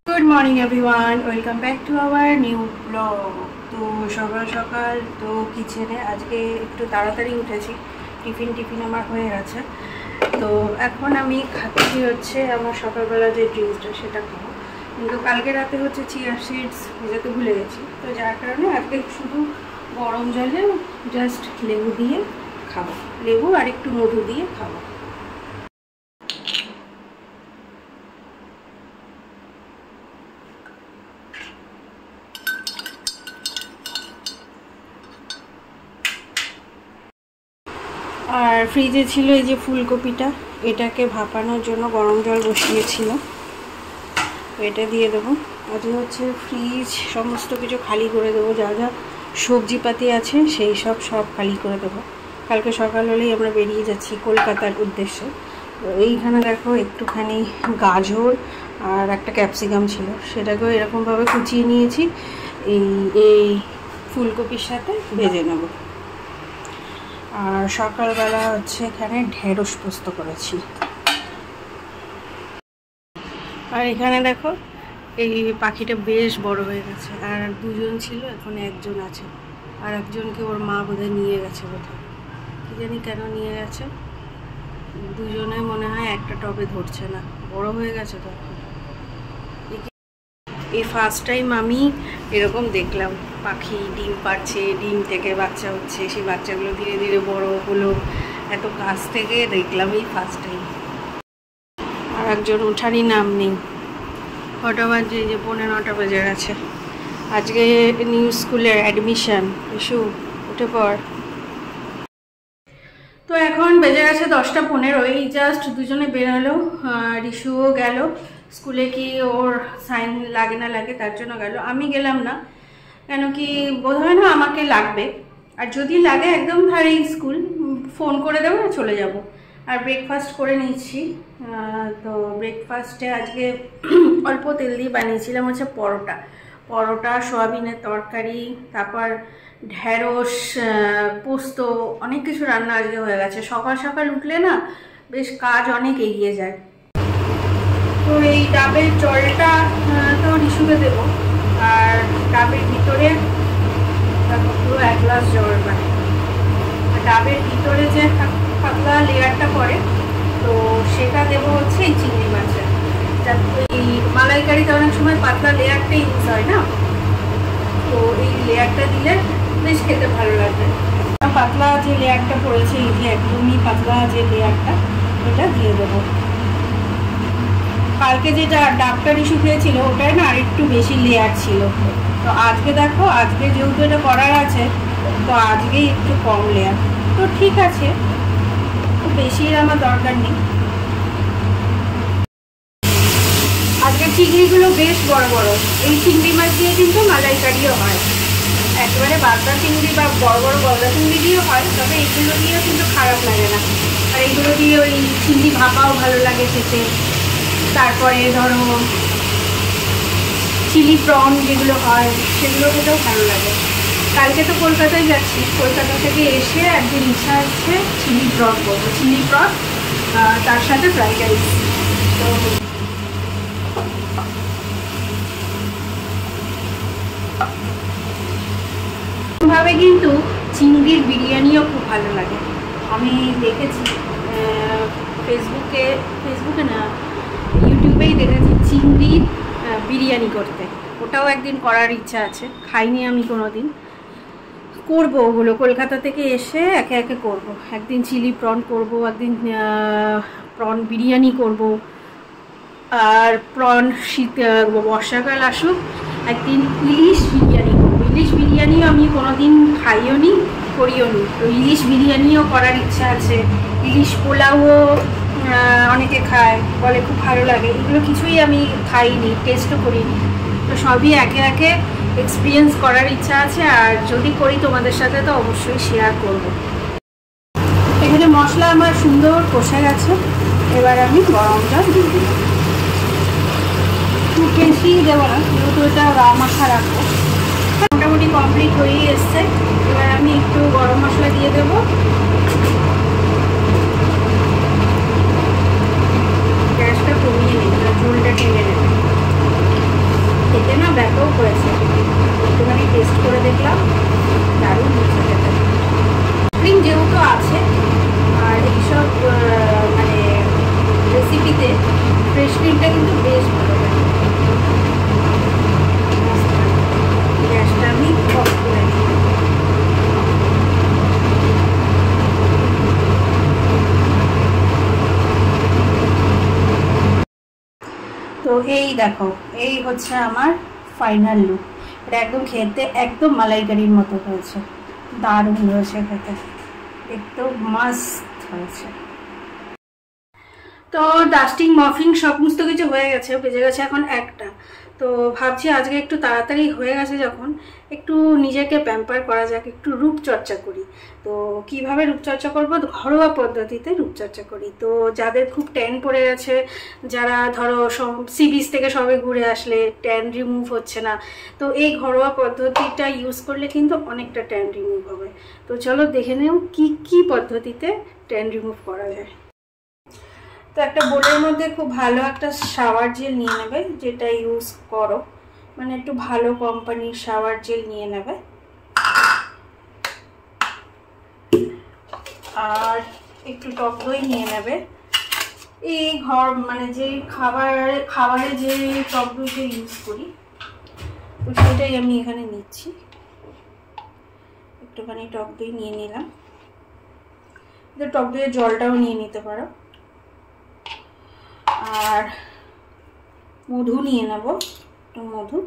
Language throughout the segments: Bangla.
Good morning everyone, welcome back to our new blog. তো সকাল সকাল তো কিচেনে আজকে একটু তাড়াতাড়ি উঠেছি, টিফিন আমার হয়ে গেছে। তো এখন আমি খাচ্ছি হচ্ছে আমার সকালবেলা যে ড্রিঙ্কসটা সেটা খাবো, কিন্তু কালকে রাতে হচ্ছে চিয়া সিডস ভেজাতে ভুলে গেছি। তো যার কারণে আজকে শুধু গরম জলে জাস্ট লেবু দিয়ে খাবো, লেবু আর একটু মধু দিয়ে খাবো। আর ফ্রিজে ছিল এই যে ফুলকপিটা, এটাকে ভাপানোর জন্য গরম জল বসিয়েছিল, এটা দিয়ে দেবো। আজকে হচ্ছে ফ্রিজ সমস্ত কিছু খালি করে দেবো, যা যা সবজিপাতি আছে সেই সব খালি করে দেবো। কালকে সকাল হলেই আমরা বেরিয়ে যাচ্ছি কলকাতার উদ্দেশ্যে। তো এইখানে দেখো একটুখানি গাজর আর একটা ক্যাপসিকাম ছিল, সেটাকেও এরকমভাবে কুচিয়ে নিয়েছি, এই ফুলকপির সাথে ভেজে নেব। আর সকালবেলা হচ্ছে এখানে ঢেঁড়স পোস্ত করেছি। আর এখানে দেখো এই পাখিটা বেশ বড় হয়ে গেছে, আর দুজন ছিল, এখন একজন আছে, আর একজনকে ওর মা বোধহয় নিয়ে গেছে, বোধহয় কি জানি কেন নিয়ে গেছে। দুজনে মনে হয় একটা টবে ধরছে না, বড় হয়ে গেছে তো। এই ফার্স্ট টাইম আমি এরকম দেখলাম পাখি ডিম পাড়ছে, ডিম থেকে বাচ্চা হচ্ছে, সেই বাচ্চাগুলো ধীরে ধীরে বড় হলো, এত কাছ থেকে দেখলাম এই ফার্স্ট টাইম। আর একজন ওঠারই নাম নেই, কটা বাজে, যে 9:15 বেজে গেছে। আজকে নিউ স্কুলের অ্যাডমিশন, ইস্যু উঠে পড়। তো এখন বেজে গেছে 10:15, এই জাস্ট দুজনে বেরোলো, রিশুও গেল স্কুলে, কি ওর সাইন লাগে না লাগে তার জন্য গেল। আমি গেলাম না, কেন কি বোধ হয় না আমাকে লাগবে, আর যদি লাগে একদম ভারী স্কুল ফোন করে দেবো, চলে যাব। আর ব্রেকফাস্ট করে নিচ্ছি। তো ব্রেকফাস্টে আজকে অল্প তেল দিয়ে বানিয়েছিলাম হচ্ছে পরোটা, সয়াবিনের তরকারি, তারপর ঢেঁড়স, পোস্ত, অনেক কিছু রান্না আজকে হয়ে গেছে। সকাল সকাল উঠলে না বেশ কাজ অনেক এগিয়ে যায়। তো এই ডাবের জলটা তো রিশুকে দেবো, আর ডাবের ভিতরে পুরো 1 গ্লাস জল, মানে ডাবের ভিতরে যে পাতলা লেয়ারটা পড়ে, তো সেটা দেবো হচ্ছে এই চিংড়ি মাছের। এই মালাইকারিতে অনেক সময় পাতলা লেয়ারটা ইউজ হয় না, তো এই লেয়ারটা দিলে বেশ খেতে ভালো লাগবে। পাতলা যে লেয়ারটা পড়েছে, এই যে একদমই পাতলা যে লেয়ারটা, এটা দিয়ে দেবো। কালকে যেটা ডাবটা রিশু খেয়েছিল ওটাই না আর একটু বেশি লেয়ার ছিল, তো আজকে দেখো, আজকে যেহেতু এটা করার আছে, তো আজকেই একটু কম লেয়ার, তো ঠিক আছে, খুব বেশি আমার দরকার নেই। আজকে চিংড়িগুলো বেশ বড় বড়, এই চিংড়ি মাছ দিয়ে কিন্তু মালাইকারিও হয়, একেবারে বাগদা চিংড়ি বা বড় বড় গলদা চিংড়ি দিয়েও হয়, তবে এইগুলো দিয়েও কিন্তু খারাপ লাগে না। আর এইগুলো দিয়ে ওই চিংড়ি ভাপাও ভালো লাগে খেতে। তারপরে ধরো চিলি প্রন যেগুলো হয় সেগুলো খেতেও ভালো লাগে। কালকে তো কলকাতায় যাচ্ছি, কলকাতা থেকে এসে একদিন ইচ্ছা হচ্ছে চিলি প্রন করবো, চিলি প্রন তার সাথে ফ্রাইড রাইস। তো ভাবে কিন্তু চিংড়ির বিরিয়ানিও খুব ভালো লাগে। আমি দেখেছি ফেসবুকে না, ইউটিউবেই দেখেছি চিংড়ির বিরিয়ানি করতে, ওটাও একদিন করার ইচ্ছা আছে, খাইনি আমি কোনোদিন, করবো ওগুলো। কলকাতা থেকে এসে একে একে করবো, একদিন চিলি প্রন করব, একদিন প্রন বিরিয়ানি করব, আর প্রন বর্ষাকাল আসুক একদিন ইলিশ বিরিয়ানি করবো। ইলিশ বিরিয়ানিও আমি কোনোদিন খাইও নি, করিও নি, তো ইলিশ বিরিয়ানিও করার ইচ্ছা আছে। ইলিশ পোলাওও অনেকে খায়, বলে খুব ভালো লাগে, এগুলো কিছুই আমি খাইনি, টেস্টও করিনি, তো সবই একে একে এক্সপিরিয়েন্স করার ইচ্ছা আছে, আর যদি করি তোমাদের সাথে তো অবশ্যই শেয়ার করব। এখানে মশলা আমার সুন্দর কষে গেছে, এবার আমি গরম জল দিয়ে দিই, খুব বেশি দেবো না, যেহেতু এটা মাখা রাখবো। মোটামুটি কমপ্লিট হয়েই এসছে, এবার আমি একটু গরম মশলা দিয়ে দেবো। তো এই দেখো, এই হচ্ছে আমার ফাইনাল লুক। এটা একদম খেতে একদম মালাইকারির মতো হয়েছে, দারুণ হয়েছে খেতে, একদম মাস্ত হয়েছে। তো ডাস্টিং মফিং সমস্ত কিছু হয়ে গেছে, বেজে গেছে এখন 1টা। তো ভাবছি আজকে একটু তাড়াতাড়ি হয়ে গেছে যখন, একটু নিজেকে প্যাম্পার করা যাক, একটু রূপচর্চা করি। তো কিভাবে রূপচর্চা করব? ঘরোয়া পদ্ধতিতে রূপচর্চা করি। তো যাদের খুব ট্যান পড়ে গেছে, যারা ধরো সি বিচ থেকে সবে ঘুরে আসলে ট্যান রিমুভ হচ্ছে না, তো এই ঘরোয়া পদ্ধতিটা ইউজ করলে কিন্তু অনেকটা ট্যান রিমুভ হবে। তো চলো দেখে নেও কি পদ্ধতিতে ট্যান রিমুভ করা যায়। তো একটা বোলের মধ্যে খুব ভালো একটা শাওয়ার জেল নিয়ে নেবে, যেটা ইউজ করো, মানে একটু ভালো কোম্পানির শাওয়ার জেল নিয়ে নেবে। আর একটু টক দই নিয়ে নেবে। এই মানে যে খাবারে যে টক দইটা ইউজ করি, তো সেটাই আমি এখানে নিচ্ছি। একটুখানি টক দই নিয়ে নিলাম। টক দইয়ের জলটাও নিয়ে নিতে পারো। আর মধু নিয়ে নেব, একটু মধু।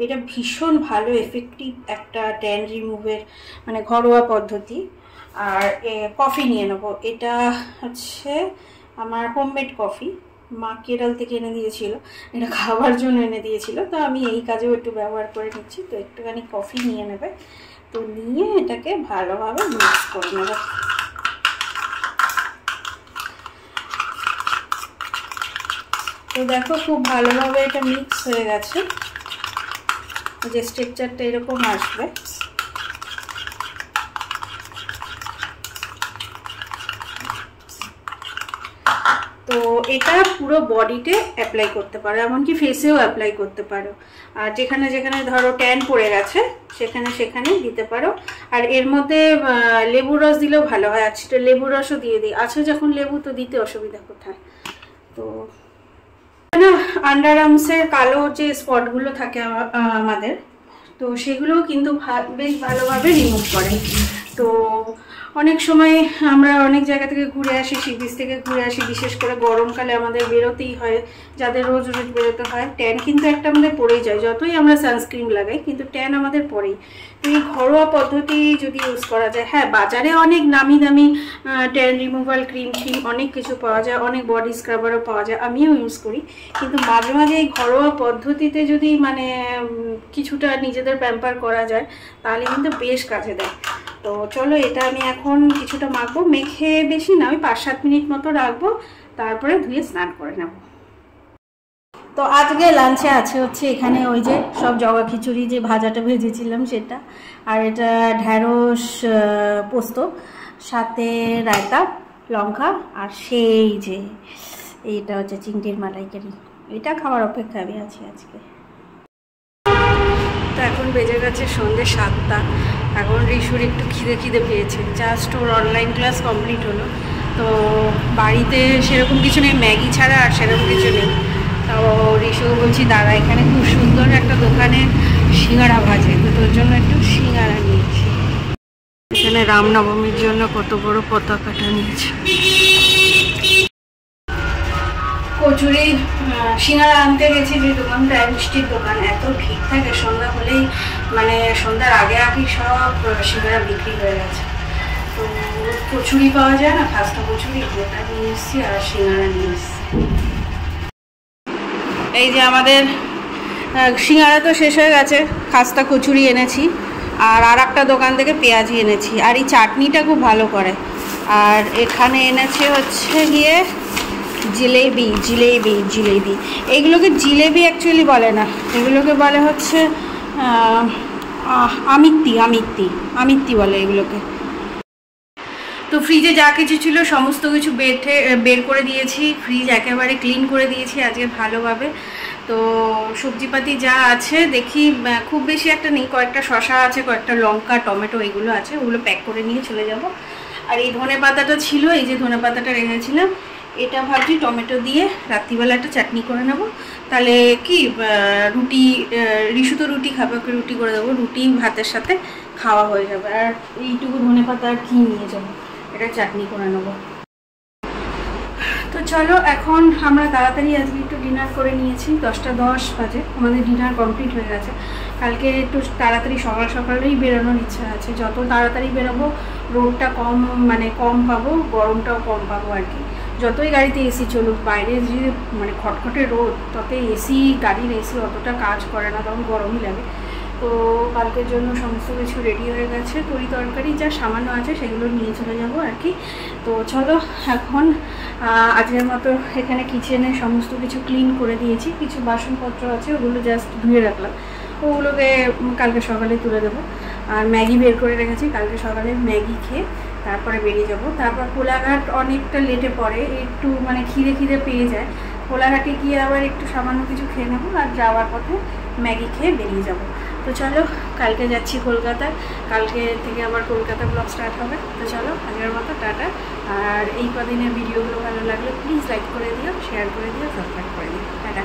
এটা ভীষণ ভালো এফেক্টিভ একটা ট্যান রিমুভের মানে ঘরোয়া পদ্ধতি। আর কফি নিয়ে নেব, এটা হচ্ছে আমার হোমমেড কফি, মা কেরাল থেকে এনে দিয়েছিল, এটা খাবার জন্য এনে দিয়েছিল, তো আমি এই কাজেও একটু ব্যবহার করে নিচ্ছি। তো একটুখানি কফি নিয়ে নেবে, তো নিয়ে এটাকে ভালোভাবে মিক্স করে নেবে। তো দেখো খুব ভালোভাবে এটা মিক্স হয়ে গেছে, যে স্ট্রাকচারটা এরকম আসবে। তো এটা পুরো বডিতে অ্যাপ্লাই করতে পারো, এমনকি ফেসেও অ্যাপ্লাই করতে পারো। আর যেখানে যেখানে ধরো ট্যান পড়ে গেছে সেখানে সেখানে দিতে পারো। আর এর মধ্যে লেবুর রস দিলেও ভালো হয়। আচ্ছা, লেবুর রসও দিয়ে দিই, আছে যখন লেবু, তো দিতে অসুবিধা কোথায়। তো না, আন্ডার আর্মসের কালো যে স্পটগুলো থাকে আমাদের, তো সেগুলোও কিন্তু বেশ ভালোভাবে রিমুভ করে। তো অনেক সময় আমরা অনেক জায়গা থেকে ঘুরে আসি, সি বিচ থেকে ঘুরে আসি, বিশেষ করে গরমকালে আমাদের বেরোতেই হয়, যাদের রোজ রোজ বেরোতে হয়, ট্যান কিন্তু একটা আমাদের পড়েই যায়, যতই আমরা সানস্ক্রিন লাগাই কিন্তু ট্যান আমাদের পড়েই। তো এই ঘরোয়া পদ্ধতি যদি ইউজ করা যায়, হ্যাঁ বাজারে অনেক নামি দামি ট্যান রিমুভাল ক্রিম অনেক কিছু পাওয়া যায়, অনেক বডি স্ক্রাবারও পাওয়া যায়, আমিও ইউজ করি, কিন্তু মাঝে মাঝে এই ঘরোয়া পদ্ধতিতে যদি মানে কিছুটা নিজেদের প্যাম্পার করা যায় তাহলে কিন্তু বেশ কাজে দেয়। তো চলো এটা আমি এখন কিছুটা মাখবো, মেখে বেশি না, ওই 5-7 মিনিট মতো রাখবো, তারপরে ধুয়ে স্নান করে নেব। তো আজকে লাঞ্চে আছে হচ্ছে এখানে ওই যে সব জগা খিচুড়ি, যে ভাজাটা ভেজেছিলাম সেটা, আর এটা ঢ্যাঁড়স পোস্ত, সাথে রায়তা, লঙ্কা, আর সেই যে এইটা হচ্ছে চিংড়ির মালাইকারি। এটা খাওয়ার অপেক্ষা আমি আছি আজকে। তো এখন বেজে গেছে সন্ধ্যে 7টা। এখন রিশুর একটু খিদে পেয়েছে, জাস্ট ওর অনলাইন ক্লাস কমপ্লিট হলো। তো বাড়িতে সেরকম কিছু নেই, ম্যাগি ছাড়া আর সেরকম কিছু নেই। তো রিশু বলছি দাদা এখানে খুব সুন্দর একটা দোকানে সিঙ্গাড়া ভাজে, তো তোর জন্য একটু সিঙ্গাড়া নিয়েছি। এখানে রামনবমীর জন্য কত বড় পতাকাটা নিয়েছে। কচুরি সিঙ্গাড়া আনতে গেছি যে দোকানটা, মিষ্টির দোকান, এত ভিড় থাকে সন্ধ্যা হলেই, মানে সন্ধ্যার আগে সব সিঙ্গাড়া বিক্রি হয়ে গেছে। তো কচুরি পাওয়া যায় না, খাস্তা কচুরি, ওটা নিয়ে এসেছি, আর সিঙ্গাড়া নিয়ে এসেছি। এই যে আমাদের সিঙ্গাড়া তো শেষ হয়ে গেছে, খাস্তা কচুরি এনেছি, আর একটা দোকান থেকে পেঁয়াজি এনেছি, আর এই চাটনিটা খুব ভালো করে। আর এখানে এনেছে হচ্ছে গিয়ে জিলেবি। এইগুলোকে জিলেবি অ্যাকচুয়ালি বলে না, এগুলোকে বলে হচ্ছে আমিত্তি বলে এগুলোকে। তো ফ্রিজে যা কিছু ছিল সমস্ত কিছু বের করে দিয়েছি, ফ্রিজ একেবারে ক্লিন করে দিয়েছি আজকে ভালোভাবে। তো সবজিপাতি যা আছে দেখি খুব বেশি একটা নেই, কয়েকটা শসা আছে, কয়েকটা লঙ্কা, টমেটো এগুলো আছে, ওগুলো প্যাক করে নিয়ে চলে যাব। আর এই ধনে পাতাটা ছিল, এই যে ধনে পাতাটা রেখেছিলাম, এটা ভাবছি টমেটো দিয়ে রাত্রিবেলা একটা চাটনি করে নেব। তাহলে কি রিশু তো রুটি খাবে, ওকে রুটি করে দেবো, রুটি ভাতের সাথে খাওয়া হয়ে যাবে। আর এইটুকু ধনে পাতা আর কি নিয়ে যাবো, এটা চাটনি করে নেবো। তো চলো এখন আমরা তাড়াতাড়ি আজকে একটু ডিনার করে নিয়েছি, 10টা 10 বাজে আমাদের ডিনার কমপ্লিট হয়ে গেছে। কালকে একটু তাড়াতাড়ি সকাল সকালেই বেরোনোর ইচ্ছা আছে, যত তাড়াতাড়ি বেরোবো রোদটা কম পাবো, গরমটাও কম পাবো আর কি। যতই গাড়িতে এসি চলুক, বাইরে যে খটখটে রোদ, তাতে গাড়ির এসি অতটা কাজ করে না, তখন গরমই লাগে। তো কালকের জন্য সমস্ত কিছু রেডি হয়ে গেছে, তরি তরকারি যা সামান্য আছে সেগুলো নিয়ে চলে যাব আর কি। তো চলো এখন আজকের মতো এখানে কিচেনে সমস্ত কিছু ক্লিন করে দিয়েছি, কিছু বাসনপত্র আছে ওগুলো জাস্ট ধুয়ে রাখলাম, ওগুলোকে কালকে সকালে তুলে দেবো। আর ম্যাগি বের করে রেখেছি, কালকে সকালে ম্যাগি খেয়ে তারপরে বেরিয়ে যাব। তারপর কোলাঘাট অনেকটা লেটে পড়ে, একটু খিদে পেয়ে যায়, কোলাঘাটে গিয়ে আবার একটু সামান্য কিছু খেয়ে নেবো, আর যাওয়ার পথে ম্যাগি খেয়ে বেরিয়ে যাব। তো চলো, কালকে যাচ্ছি কলকাতায়, কালকে থেকে আবার কলকাতা ব্লগ স্টার্ট হবে। তো চলো আগের মতো টাটা। আর এই কদিনের ভিডিওগুলো ভালো লাগলে প্লিজ লাইক করে দিও, শেয়ার করে দিও, সাবস্ক্রাইব করে দিও। টাটা।